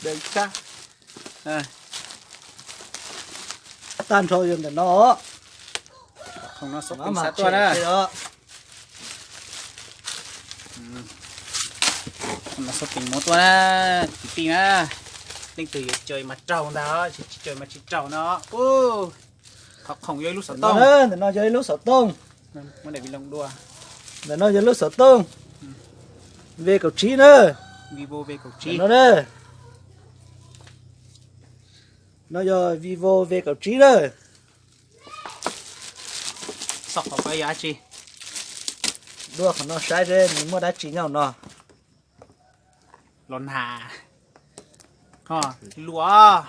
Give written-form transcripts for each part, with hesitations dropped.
Đây khác. tan thôi rồi nó Không nó sốc nó tính mà sát chết tua đó. đó Không nó sốc tính một tua đó. Tí tí á. Linh từ trời mặt trầu đó. Trời mặt chỉ trầu nó. Ô. Học không vô lúc sở tông. để nó chơi lúc sở tông Muốn để bị lông đua. để nó chơi lúc sở tông về cầu trí nữa Vivo về cầu trí. nó đây nó giờ Vivo về cầu trí đó Sọc học cái giá chi. đua của nó sai ra mình mua đá chỉ nhau nó Lon hà. Lúa.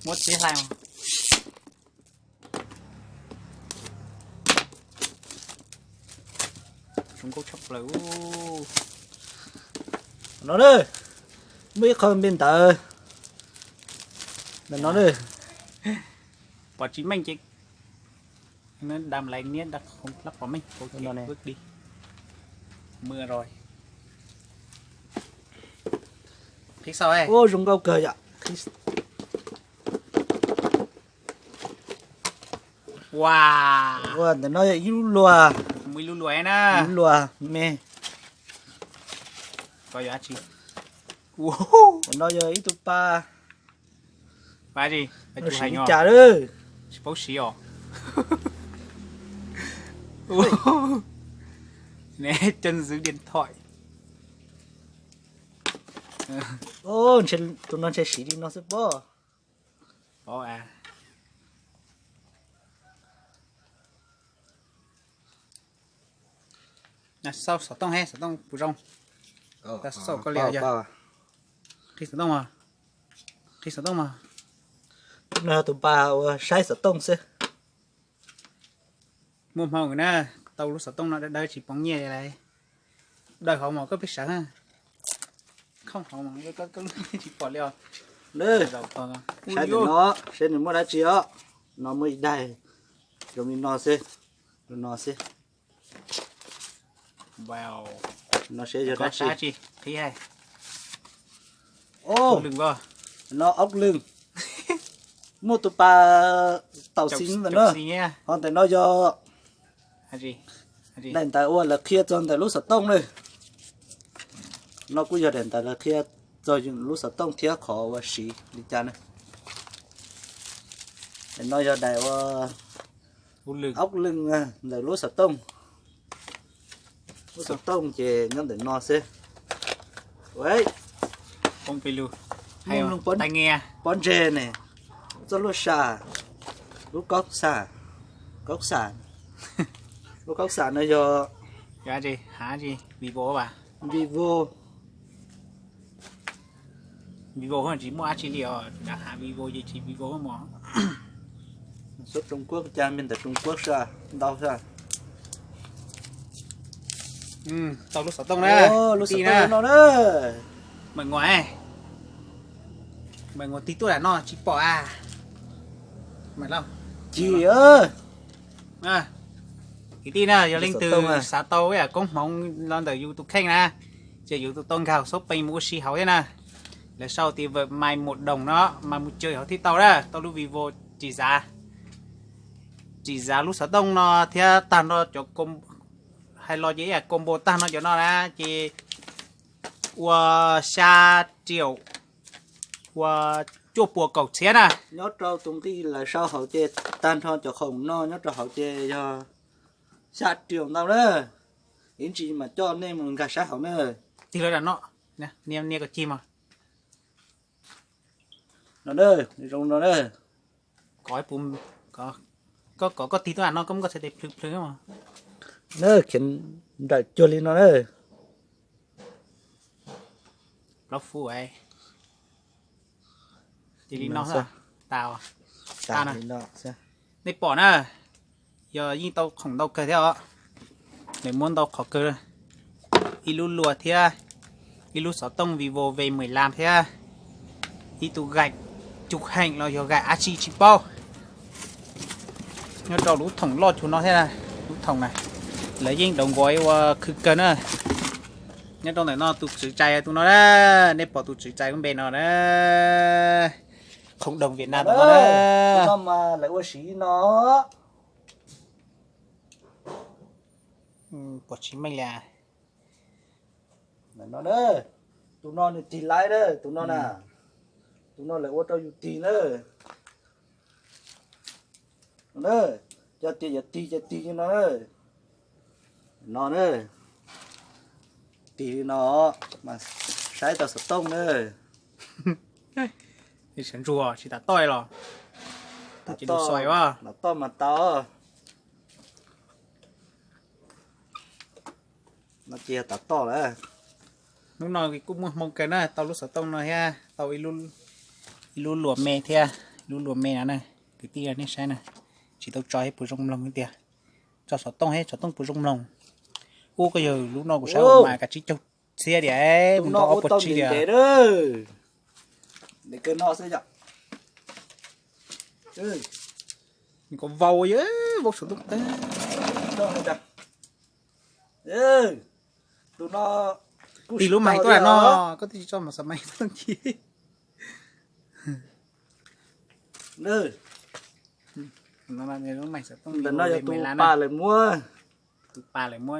Một tí sao. Chúng có chọc lẩu. nó đây mấy con bên tờ nó đây Bỏ chí mình chị. Nó đàm lại niên đặt không lắp vào mình. Ok, bước đi. Mưa rồi. Thích sao ấy? ô dùng câu cười ạ Wow. để nó yêu lùa Mới lưu lùi nè. yêu lùa mẹ Có giá trị. Wow. nó giờ ít tụ pa Ba gì? Ba nó chụp hành xí ngò. trả đấy Bố xí ồ. Nè chân giữ điện thoại. ô trên tụi nó sẽ xí đi nó sẽ bỏ Ồ à. Nè sau sở tông hay sở tông bù rong. Ta sau có lẽ giờ. Thì sở tông mà. Thì sở tông mà. nó tụi pa sai sở tông sẽ Mua màu người nè. Tàu lúc sở tông nó đây chỉ bóng nhẹ này. Đời họ mà có biết sáng à. Không họ mà có lúc chỉ bỏ leo. đấy Đầu to. sai để nó sai để mua đá chỉ á nó mới đây rồi mình nó sẽ rồi nó sẽ Wow. nó sẽ giờ Có đá chỉ giá trị. Thấy hay. ô Đừng vào. nó ốc lưng mua tụi pa tàu xính rồi nữa Xí nha. còn tại nó do Hả gì? đèn tại ô là kia cho tại lúc sở tông đây nó cũng giờ đèn tại là kia rồi lúc sở tông kia khó và xí đi cha này để nó giờ đại Lưng. ốc lưng là lúc sở tông lúc sở tông chỉ nhóm để nó sẽ vậy Không phải lưu. Hay Luôn không? bắn. Tai nghe. bón rê này cho lúc xà lúc cốc xà lúc cốc xà nó do Giá gì? Hả gì? Vivo bà. Vivo Vivo không chỉ mua chỉ liệu. Đã hả Vivo gì chỉ Vivo mà. xuất Trung Quốc cha mình tại Trung Quốc sao đâu sao Tao lúc sở tông đấy. ô lúc Tí sở nè. tông nó đó Mày ngoài. Mày ngồi tí tuổi là nó chỉ bỏ à. Mày lâu. chị ơi À. Cái tin nè, giờ Lúc linh sở từ tông à? xã tàu ấy à, cũng mong lên từ YouTube kênh nè. Chơi YouTube tông cao shopping mua xì hậu thế nè. Là sau thì vợ mai 1 đồng đó, mà một chơi hậu thì tàu đó, tàu lúc Vivo chỉ giá lúc sở tông nó theo tan nó cho com hay lo gì à combo tan nó cho nó là chỉ qua xa triệu qua chua bùa cầu xé nè. nhớ trâu tung ti là sao hậu chê tan thôi cho không no nhớ trâu hậu chê cho sát trường đâu đó yến chị mà cho nên mình gạt sát hậu nữa Thì là nó nè, niêm có chim à. nó đây trong nó đây Có cái bùm có tí nữa nó cũng có thể đẹp phứ mà. nó khiến đại cho lên nó đây Lóc phu ấy thì đi Mà nó sao? sao tao à ta nè. thì nó sẽ Đây bỏ nè giờ như tao không đâu cơ theo để muốn tao khó cơ ilu lùa thế ilu sáu tông Vivo V15 thế y tụ gạch trục hành lo giờ gạch achi chip bao nó đầu lũ thòng lọt cho nó thế này lũ thòng này lấy dinh đồng gói khử cân nữa nhớ trong này nó tụt chữ chạy tụi nó đó nên bỏ tụt chữ chạy cũng bền nó đó không đồng Việt Nam tụi nó đó nó mà lại qua xí nó bỏ chính mình là nó đó tụi nó thì tì lại đó tụi nó nè tụi nó lại qua cho dù tì nữa nó cho tì cho nó nữa tì nó mà sai tao sập tông nữa thì chẳng rùa chỉ đã toi rồi ta chỉ đồ xoài quá nó to mà to nó chia tao to đấy lúc nào thì cũng mong cái nữa tao lúc sợ tông rồi ha tao ilu lùa mè thia ilu lùa mè này cái tia này sai này chỉ tao cho hết bùi rong lông cái tia cho sợ tông hết sợ tông bùi rong lông ô cái giờ lúc nào cũng sao mà cả chỉ châu xe để tụi mình nó có ô bật tô chi để để đó để cái nó sẽ chậm mình có vầu chứ vầu sử dụng tới đó này chậm tụi nó thì lúc mày tôi là nó có thể cho mà sao mày không chi nữa nó là này lúc mày sẽ tông lần này về tụi mày lá bà này lại mua tụi bà lại mua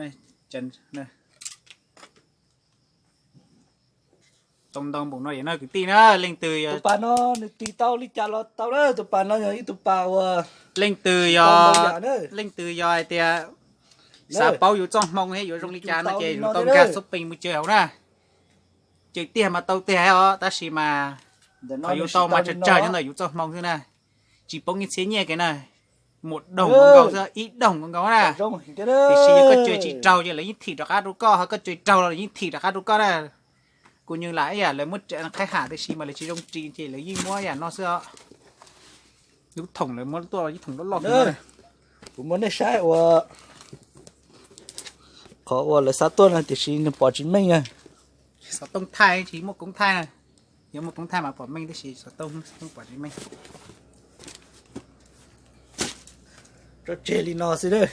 chân này tông tông bụng nó vậy nó cái tí nữa lên từ tụi bà nó tì tao đi trả lo tao đó tụi bà nó nhớ tụi bà lên từ Tông bao giờ nữa? lên từ giờ thì Nữa. sao bao nhiêu trong mong hay vô trong ly trà nó Tao chơi đi nó tông đấy ca đấy. shopping mới chơi hậu nè chơi tiền mà tao tiền hả ta chỉ mà phải vô tao mà chơi chơi như này vô trong mong thế này chỉ bông như thế nhẹ cái này một đồng con gấu ra ít đồng con gấu nè rong cái thì đó chỉ có chơi chỉ trâu chứ lấy những thịt đặc ăn đâu có hay có chơi trâu là những thịt đặc ăn đâu có nè cũng như lại à lấy mất chạy khai hạ thì chỉ mà lấy chỉ trong chỉ lấy gì mua à nó xưa lúc thủng lấy mất tôi cái thủng nó lọt nữa nữa cũng muốn để sai khó là sao tôi là chỉ xin bỏ chính mình à sợ tông thai chỉ một công thai này nếu một công thai mà bỏ mình thì chỉ sợ tông bỏ chính mình cho chơi đi nó xí đấy